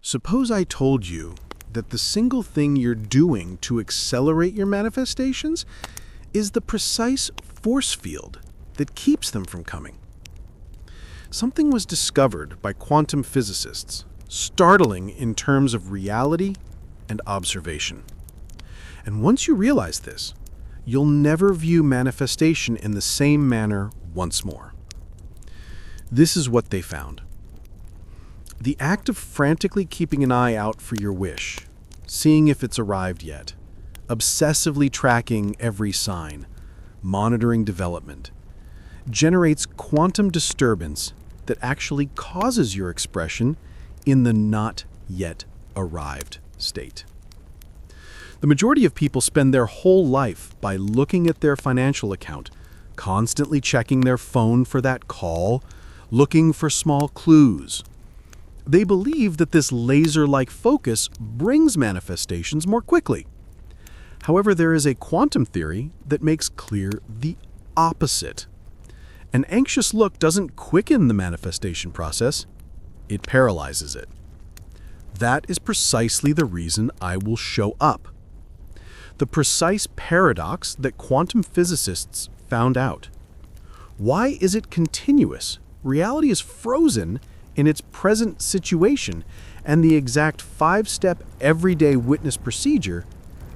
Suppose I told you that the single thing you're doing to accelerate your manifestations is the precise force field that keeps them from coming. Something was discovered by quantum physicists, startling in terms of reality and observation. And once you realize this, you'll never view manifestation in the same manner once more. This is what they found. The act of frantically keeping an eye out for your wish, seeing if it's arrived yet, obsessively tracking every sign, monitoring development, generates quantum disturbance that actually causes your expression in the not yet arrived state. The majority of people spend their whole life by looking at their financial account, constantly checking their phone for that call, looking for small clues. They believe that this laser-like focus brings manifestations more quickly. However, there is a quantum theory that makes clear the opposite. An anxious look doesn't quicken the manifestation process, it paralyzes it. That is precisely the reason I will show up. The precise paradox that quantum physicists found out. Why is it continuous? Reality is frozen in its present situation, and the exact 5-step everyday witness procedure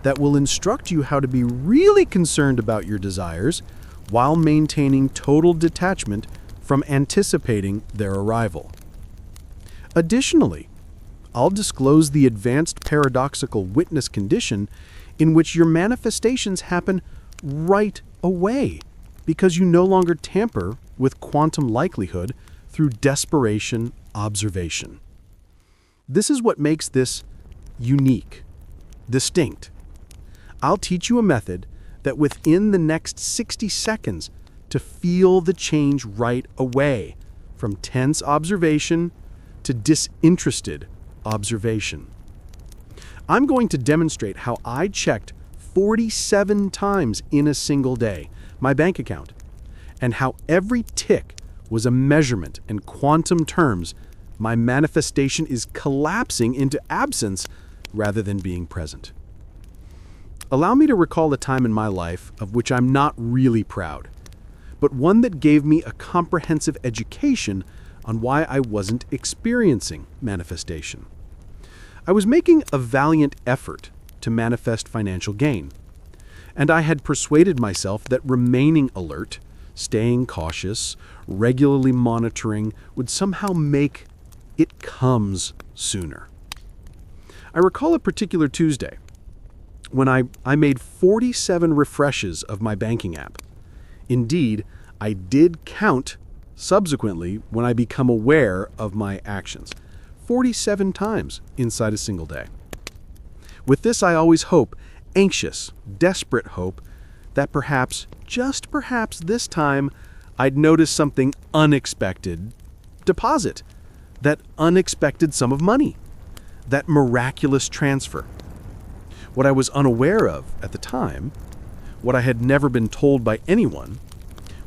that will instruct you how to be really concerned about your desires while maintaining total detachment from anticipating their arrival. Additionally, I'll disclose the advanced paradoxical witness condition in which your manifestations happen right away because you no longer tamper with quantum likelihood through desperation observation. This is what makes this unique, distinct. I'll teach you a method that within the next 60 seconds to feel the change right away, from tense observation to disinterested observation. I'm going to demonstrate how I checked 47 times in a single day my bank account, and how every tick was a measurement in quantum terms. My manifestation is collapsing into absence rather than being present. Allow me to recall a time in my life of which I'm not really proud, but one that gave me a comprehensive education on why I wasn't experiencing manifestation. I was making a valiant effort to manifest financial gain, and I had persuaded myself that remaining alert, staying cautious, regularly monitoring would somehow make it comes sooner. I recall a particular Tuesday when I made 47 refreshes of my banking app. Indeed, I did count subsequently when I become aware of my actions. 47 times inside a single day. With this, I always hope, anxious, desperate hope, that perhaps, just perhaps this time, I'd notice something unexpected. Deposit. That unexpected sum of money. That miraculous transfer. What I was unaware of at the time, what I had never been told by anyone,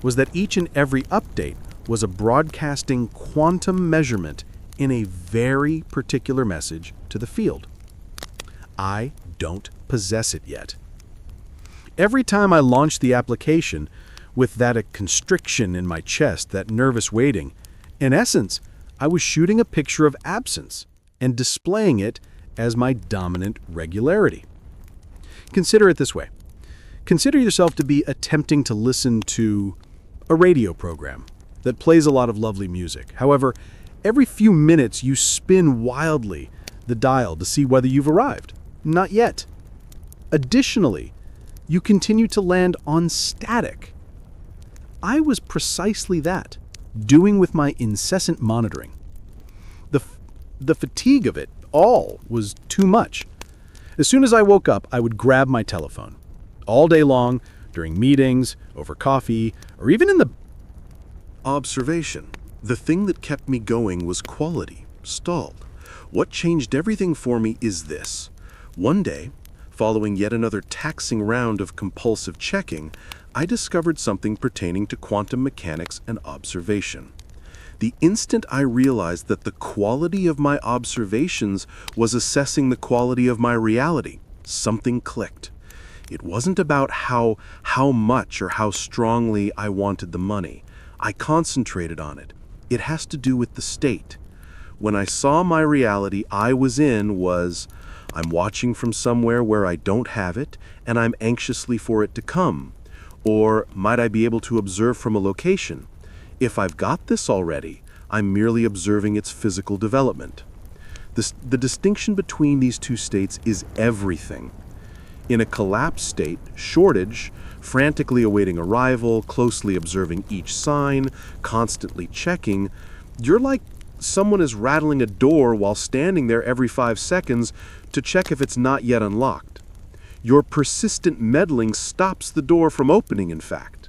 was that each and every update was a broadcasting quantum measurement in a very particular message to the field. I don't possess it yet. Every time I launched the application with that constriction in my chest, that nervous waiting, in essence, I was shooting a picture of absence and displaying it as my dominant regularity. Consider it this way. Consider yourself to be attempting to listen to a radio program that plays a lot of lovely music. However, every few minutes you spin wildly the dial to see whether you've arrived. Not yet. Additionally, you continue to land on static. I was precisely that, doing with my incessant monitoring. The fatigue of it all was too much. As soon as I woke up, I would grab my telephone. All day long, during meetings, over coffee, or even in the observation. The thing that kept me going was quality, stalled. What changed everything for me is this. One day, following yet another taxing round of compulsive checking, I discovered something pertaining to quantum mechanics and observation. The instant I realized that the quality of my observations was assessing the quality of my reality, something clicked. It wasn't about how much or how strongly I wanted the money. I concentrated on it. It has to do with the state. When I saw my reality I was in was, I'm watching from somewhere where I don't have it, and I'm anxiously for it to come. Or might I be able to observe from a location? If I've got this already, I'm merely observing its physical development. The distinction between these two states is everything. In a collapsed state, shortage, frantically awaiting arrival, closely observing each sign, constantly checking, you're like someone is rattling a door while standing there every 5 seconds to check if it's not yet unlocked. Your persistent meddling stops the door from opening, in fact.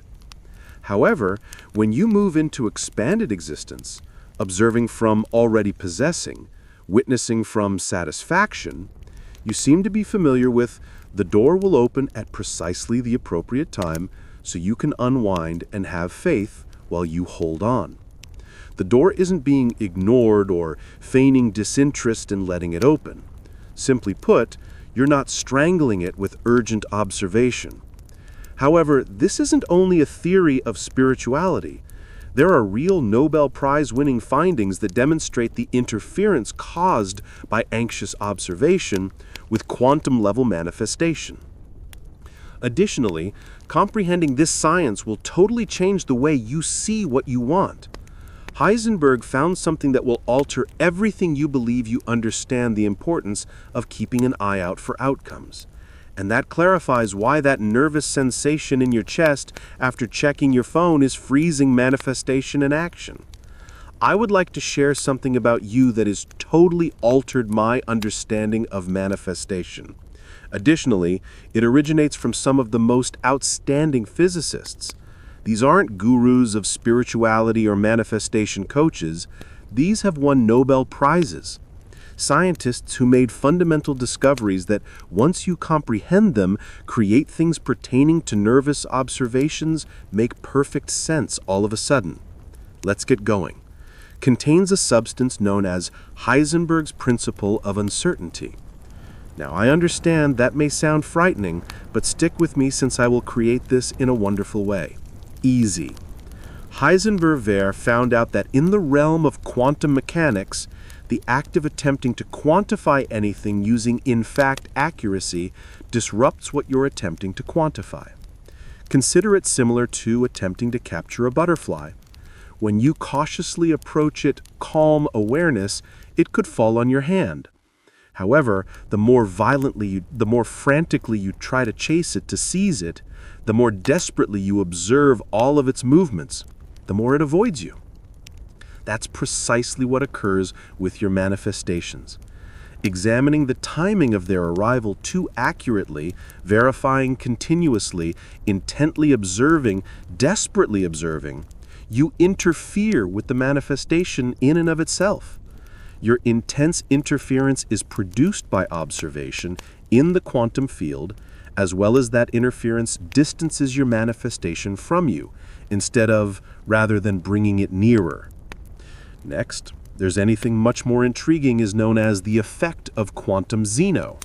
However, when you move into expanded existence, observing from already possessing, witnessing from satisfaction, you seem to be familiar with the door will open at precisely the appropriate time so you can unwind and have faith while you hold on. The door isn't being ignored or feigning disinterest in letting it open. Simply put, you're not strangling it with urgent observation. However, this isn't only a theory of spirituality. There are real Nobel Prize-winning findings that demonstrate the interference caused by anxious observation with quantum-level manifestation. Additionally, comprehending this science will totally change the way you see what you want. Heisenberg found something that will alter everything you believe you understand the importance of keeping an eye out for outcomes. And that clarifies why that nervous sensation in your chest after checking your phone is freezing manifestation in action. I would like to share something about you that has totally altered my understanding of manifestation. Additionally, it originates from some of the most outstanding physicists. These aren't gurus of spirituality or manifestation coaches. These have won Nobel Prizes. Scientists who made fundamental discoveries that, once you comprehend them, create things pertaining to nervous observations make perfect sense all of a sudden. Let's get going. Contains a substance known as Heisenberg's principle of uncertainty. Now, I understand that may sound frightening, but stick with me since I will create this in a wonderful way. Easy. Heisenberg found out that in the realm of quantum mechanics, the act of attempting to quantify anything using in-fact accuracy disrupts what you're attempting to quantify. Consider it similar to attempting to capture a butterfly. When you cautiously approach it calm awareness, it could fall on your hand. However, the more frantically you try to chase it to seize it, the more desperately you observe all of its movements, the more it avoids you. That's precisely what occurs with your manifestations. Examining the timing of their arrival too accurately, verifying continuously, intently observing, desperately observing, you interfere with the manifestation in and of itself. Your intense interference is produced by observation in the quantum field, as well as that interference distances your manifestation from you, rather than bringing it nearer. Next, there's anything much more intriguing is known as the effect of quantum zeno.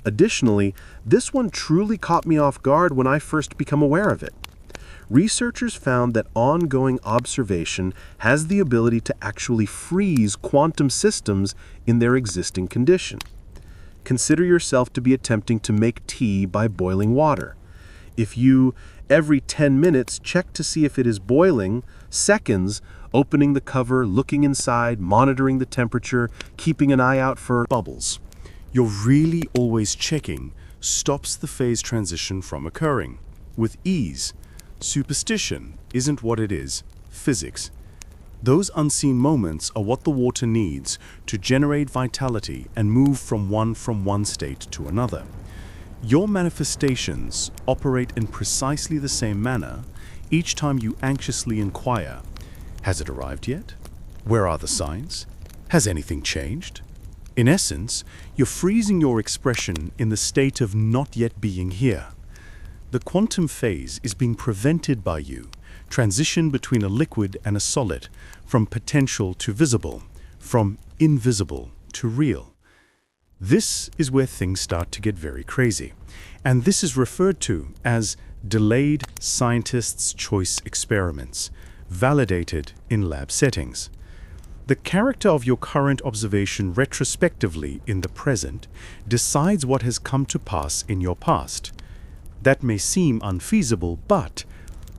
Additionally, this one truly caught me off guard when I first became aware of it. Researchers found that ongoing observation has the ability to actually freeze quantum systems in their existing condition. Consider yourself to be attempting to make tea by boiling water. If you, every 10 minutes, check to see if it is boiling, seconds, opening the cover, looking inside, monitoring the temperature, keeping an eye out for bubbles, you're really always checking, stops the phase transition from occurring. With ease, superstition isn't what it is, physics. Those unseen moments are what the water needs to generate vitality and move from one state to another. Your manifestations operate in precisely the same manner each time you anxiously inquire. Has it arrived yet? Where are the signs? Has anything changed? In essence, you're freezing your expression in the state of not yet being here. The quantum phase is being prevented by you transition between a liquid and a solid, from potential to visible, from invisible to real. This is where things start to get very crazy, and this is referred to as delayed scientist's choice experiments, validated in lab settings. The character of your current observation retrospectively in the present decides what has come to pass in your past. That may seem unfeasible, but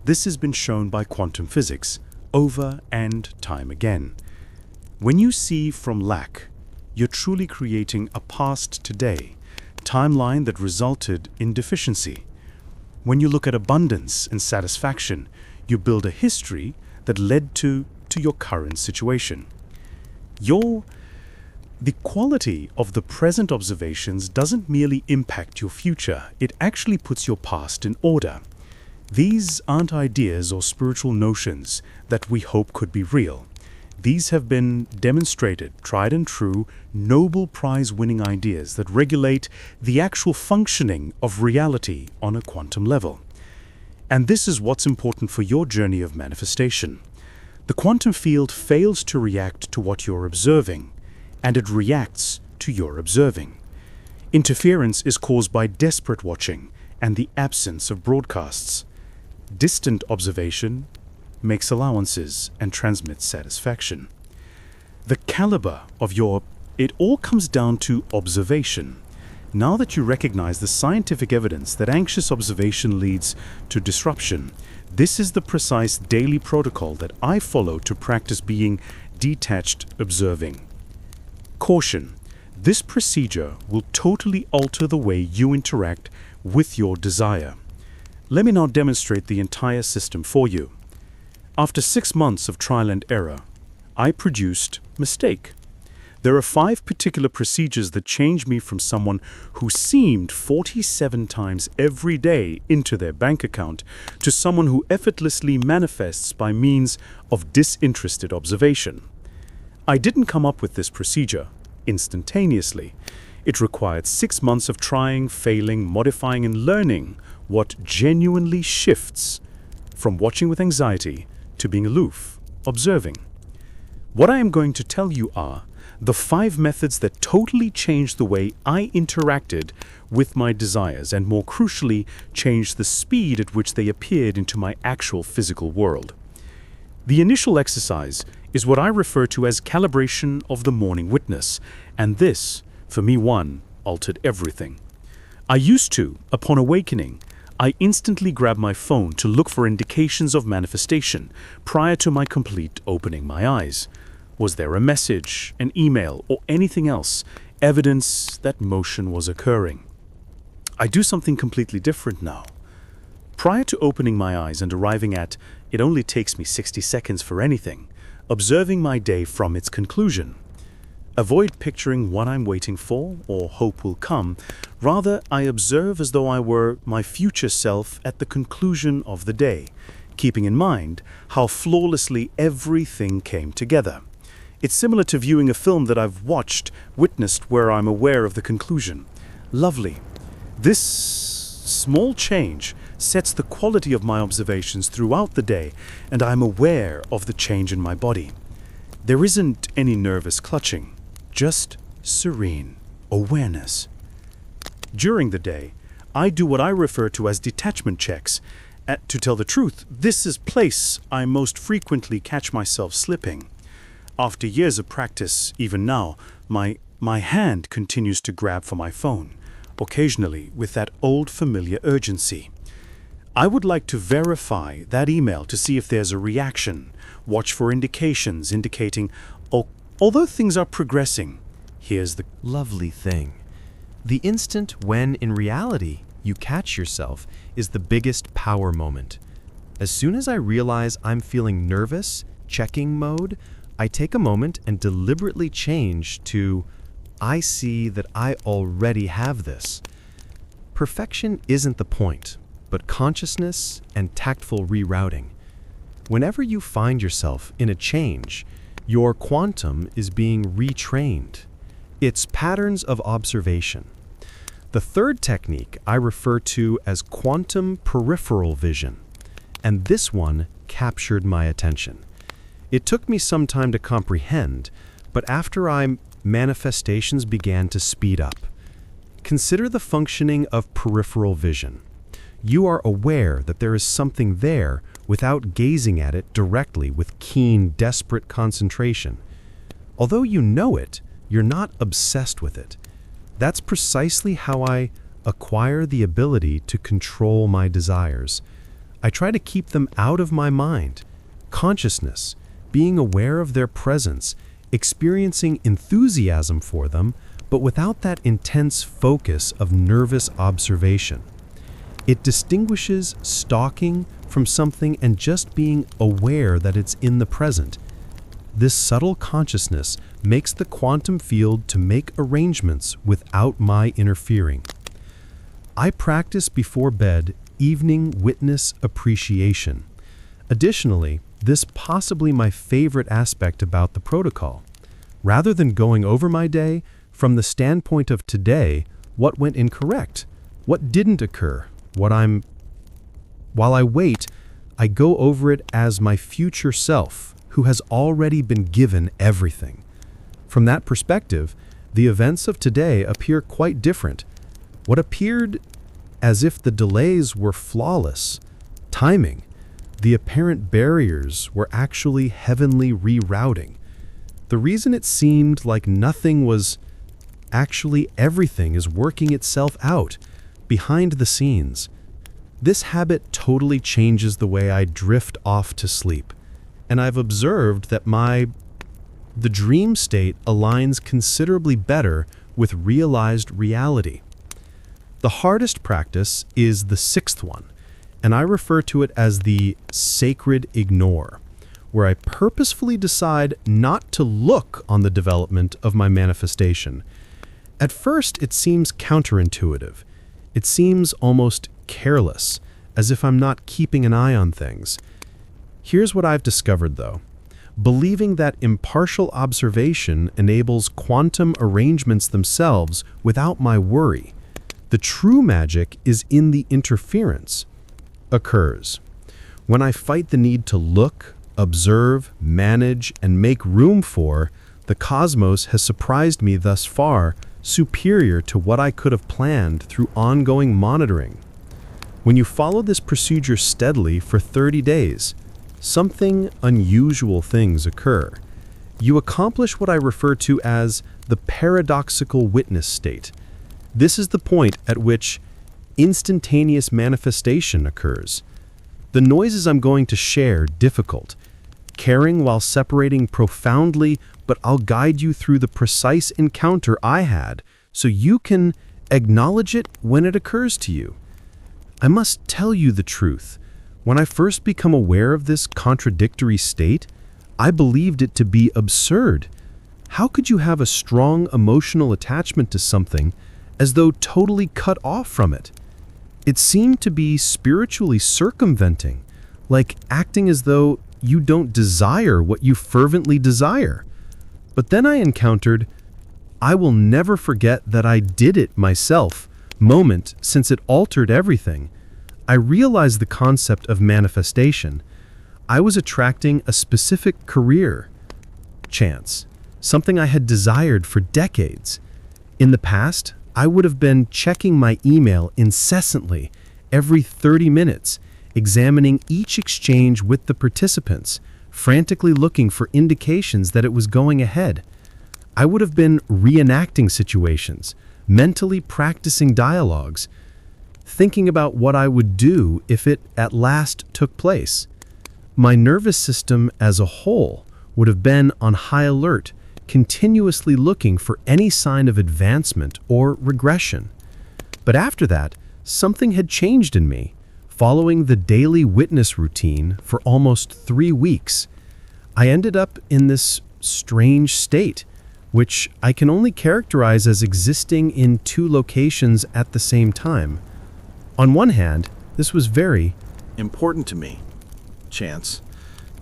this has been shown by quantum physics over and time again. When you see from lack, you're truly creating a past today timeline that resulted in deficiency. When you look at abundance and satisfaction, you build a history that led to your current situation. The quality of the present observations doesn't merely impact your future, it actually puts your past in order. These aren't ideas or spiritual notions that we hope could be real. These have been demonstrated, tried and true, Nobel Prize-winning ideas that regulate the actual functioning of reality on a quantum level. And this is what's important for your journey of manifestation. The quantum field fails to react to what you're observing, and it reacts to your observing. Interference is caused by desperate watching and the absence of broadcasts. Distant observation makes allowances and transmits satisfaction. The caliber of it all comes down to observation. Now that you recognize the scientific evidence that anxious observation leads to disruption, this is the precise daily protocol that I follow to practice being detached observing. Caution: this procedure will totally alter the way you interact with your desire. Let me now demonstrate the entire system for you. After 6 months of trial and error, I produced Mistake. There are 5 particular procedures that changed me from someone who seemed 47 times every day into their bank account to someone who effortlessly manifests by means of disinterested observation. I didn't come up with this procedure instantaneously. It required 6 months of trying, failing, modifying, and learning what genuinely shifts from watching with anxiety to being aloof, observing. What I am going to tell you are the 5 methods that totally changed the way I interacted with my desires and, more crucially, changed the speed at which they appeared into my actual physical world. The initial exercise is what I refer to as calibration of the morning witness, and this, for me, altered everything. I used to, upon awakening, I instantly grab my phone to look for indications of manifestation prior to my complete opening my eyes. Was there a message, an email, or anything else, evidence that motion was occurring? I do something completely different now. Prior to opening my eyes and arriving at, it only takes me 60 seconds for anything, observing my day from its conclusion. Avoid picturing what I'm waiting for or hope will come. Rather, I observe as though I were my future self at the conclusion of the day, keeping in mind how flawlessly everything came together. It's similar to viewing a film that I've witnessed, where I'm aware of the conclusion. Lovely. This small change sets the quality of my observations throughout the day, and I'm aware of the change in my body. There isn't any nervous clutching, just serene awareness. During the day, I do what I refer to as detachment checks. To tell the truth, this is place I most frequently catch myself slipping. After years of practice, even now, my hand continues to grab for my phone, occasionally with that old familiar urgency. I would like to verify that email to see if there's a reaction, watch for indications indicating, although things are progressing, here's the lovely thing. The instant when, in reality, you catch yourself is the biggest power moment. As soon as I realize I'm feeling nervous, checking mode, I take a moment and deliberately change to, I see that I already have this. Perfection isn't the point, but consciousness and tactful rerouting. Whenever you find yourself in a change, your quantum is being retrained. It's patterns of observation. The third technique I refer to as quantum peripheral vision, and this one captured my attention. It took me some time to comprehend, but after manifestations began to speed up. Consider the functioning of peripheral vision. You are aware that there is something there without gazing at it directly with keen, desperate concentration. Although you know it, you're not obsessed with it. That's precisely how I acquire the ability to control my desires. I try to keep them out of my mind. Consciousness, being aware of their presence, experiencing enthusiasm for them, but without that intense focus of nervous observation. It distinguishes stalking from something and just being aware that it's in the present. This subtle consciousness makes the quantum field to make arrangements without my interfering. I practice before bed evening witness appreciation. Additionally, this possibly my favorite aspect about the protocol. Rather than going over my day, from the standpoint of today, what went incorrect, what didn't occur, while I wait, I go over it as my future self, who has already been given everything. From that perspective, the events of today appear quite different. What appeared as if the delays were flawless, timing, the apparent barriers were actually heavenly rerouting. The reason it seemed like nothing was actually everything is working itself out behind the scenes. This habit totally changes the way I drift off to sleep, and I've observed that the dream state aligns considerably better with realized reality. The hardest practice is the sixth one, and I refer to it as the sacred ignore, where I purposefully decide not to look on the development of my manifestation. At first, it seems counterintuitive. It seems almost careless, as if I'm not keeping an eye on things. Here's what I've discovered, though. Believing that impartial observation enables quantum arrangements themselves without my worry. The true magic is in the interference occurs. When I fight the need to look, observe, manage, and make room for, the cosmos has surprised me thus far, superior to what I could have planned through ongoing monitoring. When you follow this procedure steadily for 30 days, something unusual things occur. You accomplish what I refer to as the paradoxical witness state. This is the point at which instantaneous manifestation occurs. The noises I'm going to share difficult, caring while separating profoundly, but I'll guide you through the precise encounter I had so you can acknowledge it when it occurs to you. I must tell you the truth. When I first become aware of this contradictory state, I believed it to be absurd. How could you have a strong emotional attachment to something as though totally cut off from it? It seemed to be spiritually circumventing, like acting as though you don't desire what you fervently desire. But then I encountered, I will never forget that I did it myself, moment, since it altered everything. I realized the concept of manifestation. I was attracting a specific career chance, something I had desired for decades. In the past, I would have been checking my email incessantly, every 30 minutes, examining each exchange with the participants, frantically looking for indications that it was going ahead. I would have been reenacting situations, mentally practicing dialogues, thinking about what I would do if it at last took place. My nervous system as a whole would have been on high alert, continuously looking for any sign of advancement or regression. But after that, something had changed in me. Following the daily witness routine for almost 3 weeks, I ended up in this strange state, which I can only characterize as existing in 2 locations at the same time. On one hand, this was very important to me. Chance.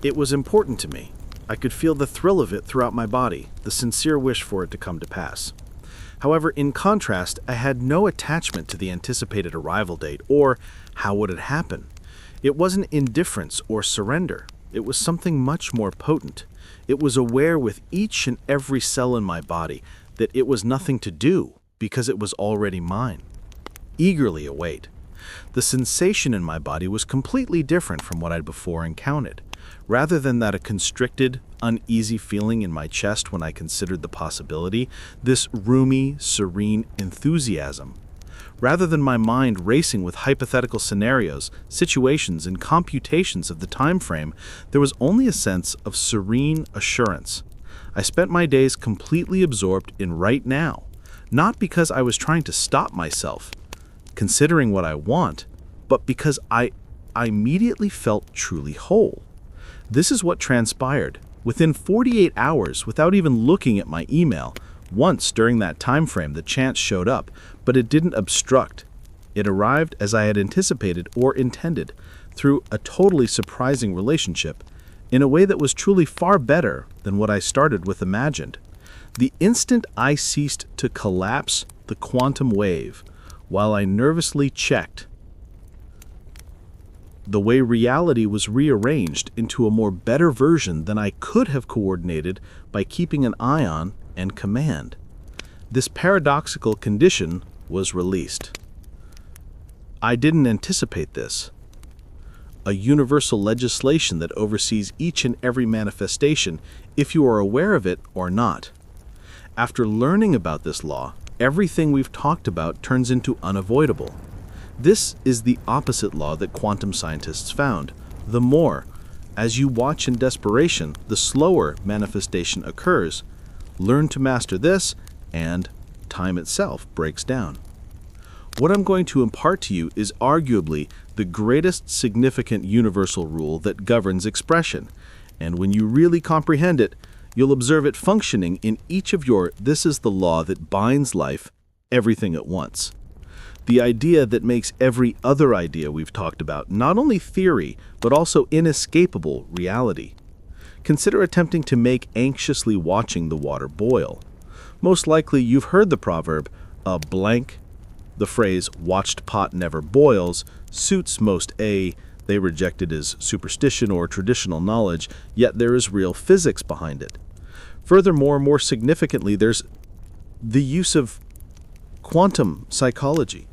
It was important to me. I could feel the thrill of it throughout my body, the sincere wish for it to come to pass. However, in contrast, I had no attachment to the anticipated arrival date or how would it happen. It wasn't indifference or surrender. It was something much more potent. It was aware with each and every cell in my body that it was nothing to do because it was already mine. Eagerly await. The sensation in my body was completely different from what I'd before encountered. Rather than that a constricted, uneasy feeling in my chest when I considered the possibility, this roomy, serene enthusiasm. Rather than my mind racing with hypothetical scenarios, situations, and computations of the time frame, there was only a sense of serene assurance. I spent my days completely absorbed in right now, not because I was trying to stop myself, considering what I want, but because I immediately felt truly whole. This is what transpired. Within 48 hours, without even looking at my email, once during that time frame the chance showed up, but it didn't obstruct. It arrived as I had anticipated or intended, through a totally surprising relationship, in a way that was truly far better than what I started with imagined. The instant I ceased to collapse the quantum wave, while I nervously checked, the way reality was rearranged into a more better version than I could have coordinated by keeping an eye on and command. This paradoxical condition was released. I didn't anticipate this. A universal legislation that oversees each and every manifestation, if you are aware of it or not. After learning about this law, everything we've talked about turns into unavoidable. This is the opposite law that quantum scientists found. The more, as you watch in desperation, the slower manifestation occurs. Learn to master this, and time itself breaks down. What I'm going to impart to you is arguably the greatest significant universal rule that governs expression, and when you really comprehend it, you'll observe it functioning in each of your "this is the law that binds life, everything at once." The idea that makes every other idea we've talked about not only theory, but also inescapable reality. Consider attempting to make anxiously watching the water boil. Most likely you've heard the proverb, a blank. The phrase, watched pot never boils, suits most they reject it as superstition or traditional knowledge, yet there is real physics behind it. Furthermore, more significantly, there's the use of quantum psychology.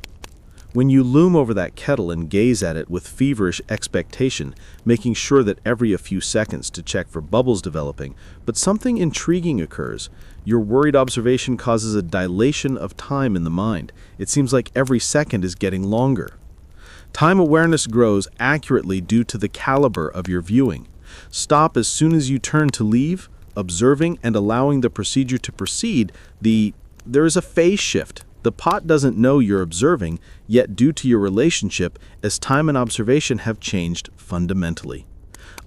When you loom over that kettle and gaze at it with feverish expectation, making sure that every a few seconds to check for bubbles developing, but something intriguing occurs. Your worried observation causes a dilation of time in the mind. It seems like every second is getting longer. Time awareness grows accurately due to the caliber of your viewing. Stop as soon as you turn to leave, observing and allowing the procedure to proceed. There is a phase shift. The pot doesn't know you're observing, yet due to your relationship, as time and observation have changed fundamentally.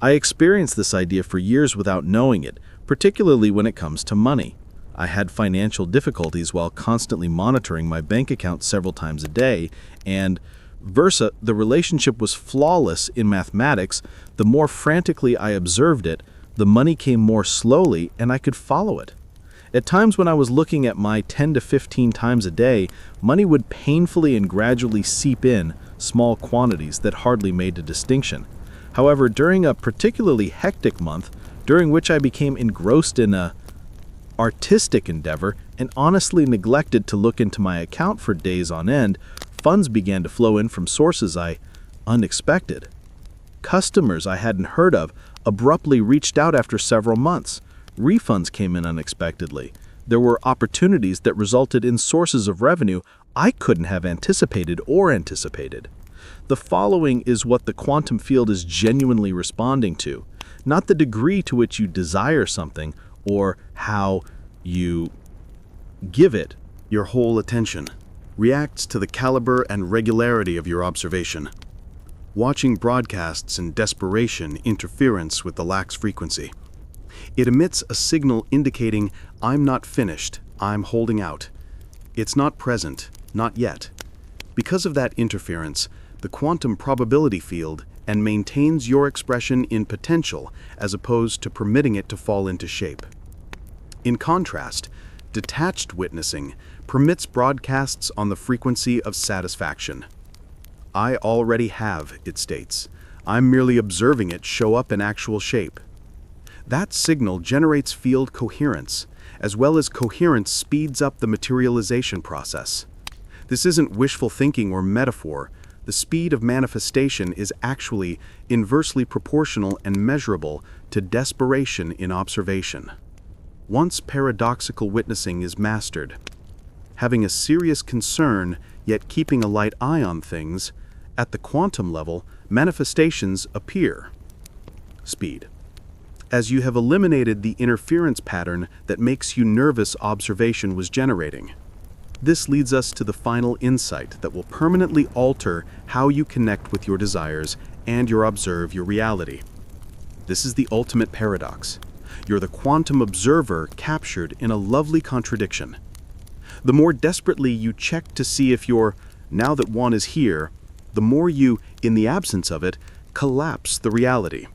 I experienced this idea for years without knowing it, particularly when it comes to money. I had financial difficulties while constantly monitoring my bank account several times a day, and versa, the relationship was flawless in mathematics. The more frantically I observed it, the money came more slowly and I could follow it. At times when I was looking at my 10 to 15 times a day, money would painfully and gradually seep in small quantities that hardly made a distinction. However, during a particularly hectic month, during which I became engrossed in a artistic endeavor and honestly neglected to look into my account for days on end, funds began to flow in from sources I unexpected. Customers I hadn't heard of abruptly reached out after several months. Refunds came in unexpectedly. There were opportunities that resulted in sources of revenue I couldn't have anticipated. The following is what the quantum field is genuinely responding to, not the degree to which you desire something or how you give it Your whole attention reacts to the caliber and regularity of your observation. Watching broadcasts in desperation interference with the lax frequency. It emits a signal indicating, I'm not finished, I'm holding out. It's not present, not yet. Because of that interference, the quantum probability field and maintains your expression in potential as opposed to permitting it to fall into shape. In contrast, detached witnessing permits broadcasts on the frequency of satisfaction. I already have, it states. I'm merely observing it show up in actual shape. That signal generates field coherence, as well as coherence speeds up the materialization process. This isn't wishful thinking or metaphor. The speed of manifestation is actually inversely proportional and measurable to desperation in observation. Once paradoxical witnessing is mastered, having a serious concern yet keeping a light eye on things, at the quantum level, manifestations appear. Speed. As you have eliminated the interference pattern that makes you nervous observation was generating. This leads us to the final insight that will permanently alter how you connect with your desires and observe your reality. This is the ultimate paradox. You're the quantum observer captured in a lovely contradiction. The more desperately you check to see if you're, now that one is here, the more you, in the absence of it, collapse the reality.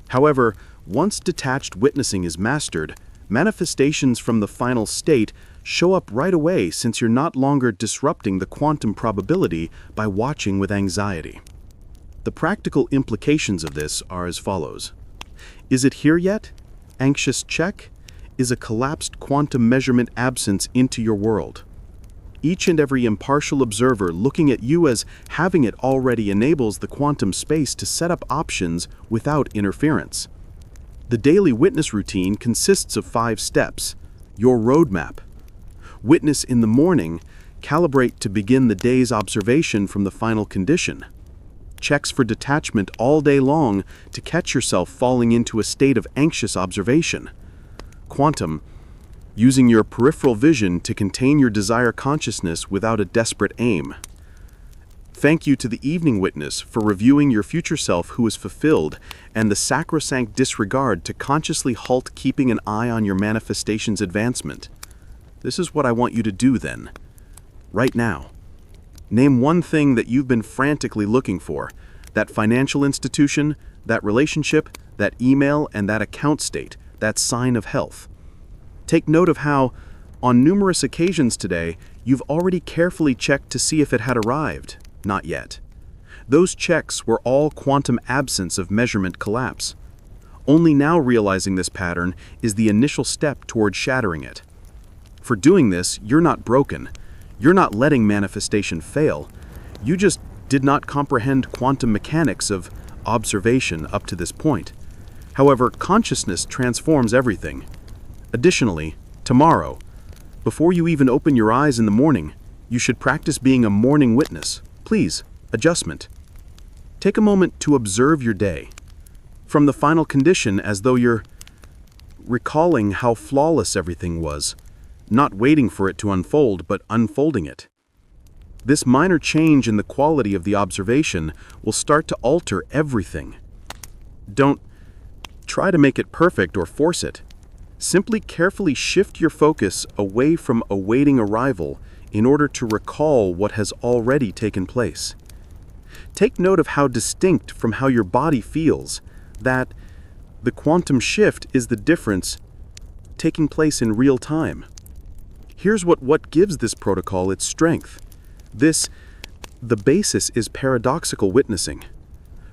However, once detached witnessing is mastered, manifestations from the final state show up right away since you're not longer disrupting the quantum probability by watching with anxiety. The practical implications of this are as follows. Is it here yet? Anxious check? Is a collapsed quantum measurement absence into your world? Each and every impartial observer looking at you as having it already enables the quantum space to set up options without interference. The daily witness routine consists of 5 steps. Your roadmap. Witness in the morning, calibrate to begin the day's observation from the final condition. Checks for detachment all day long to catch yourself falling into a state of anxious observation. Quantum, using your peripheral vision to contain your desire consciousness without a desperate aim. Thank you to the evening witness for reviewing your future self who is fulfilled and the sacrosanct disregard to consciously halt keeping an eye on your manifestation's advancement. This is what I want you to do then. Right now. Name one thing that you've been frantically looking for. That financial institution, that relationship, that email, and that account state, that sign of health. Take note of how, on numerous occasions today, you've already carefully checked to see if it had arrived. Not yet. Those checks were all quantum absence of measurement collapse. Only now realizing this pattern is the initial step toward shattering it. For doing this, you're not broken. You're not letting manifestation fail. You just did not comprehend quantum mechanics of observation up to this point. However, consciousness transforms everything. Additionally, tomorrow, before you even open your eyes in the morning, you should practice being a morning witness. Please, adjustment. Take a moment to observe your day. From the final condition as though you're recalling how flawless everything was, not waiting for it to unfold, but unfolding it. This minor change in the quality of the observation will start to alter everything. Don't try to make it perfect or force it. Simply carefully shift your focus away from awaiting arrival in order to recall what has already taken place. Take note of how distinct from how your body feels, that the quantum shift is the difference taking place in real time. Here's what gives this protocol its strength. The basis is paradoxical witnessing.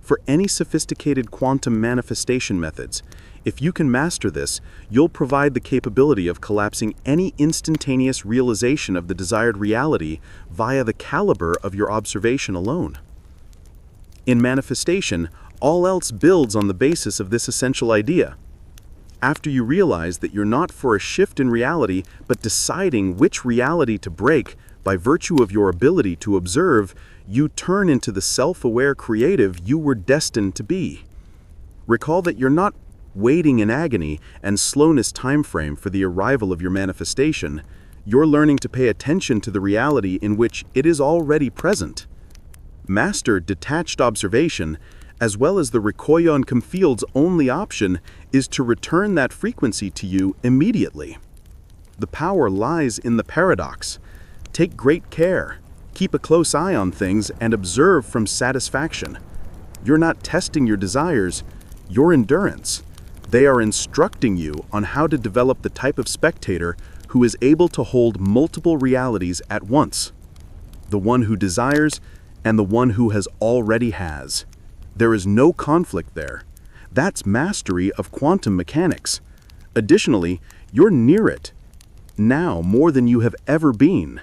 For any sophisticated quantum manifestation methods, if you can master this, you'll provide the capability of collapsing any instantaneous realization of the desired reality via the caliber of your observation alone. In manifestation, all else builds on the basis of this essential idea. After you realize that you're not for a shift in reality, but deciding which reality to break by virtue of your ability to observe, you turn into the self-aware creative you were destined to be. Recall that you're not waiting in agony and slowness timeframe for the arrival of your manifestation. You're learning to pay attention to the reality in which it is already present. Master detached observation, as well as the Rikoyon Comfield's only option, is to return that frequency to you immediately. The power lies in the paradox. Take great care. Keep a close eye on things and observe from satisfaction. You're not testing your desires, your endurance. They are instructing you on how to develop the type of spectator who is able to hold multiple realities at once. The one who desires and the one who already has. There is no conflict there. That's mastery of quantum mechanics. Additionally, you're near it. Now more than you have ever been.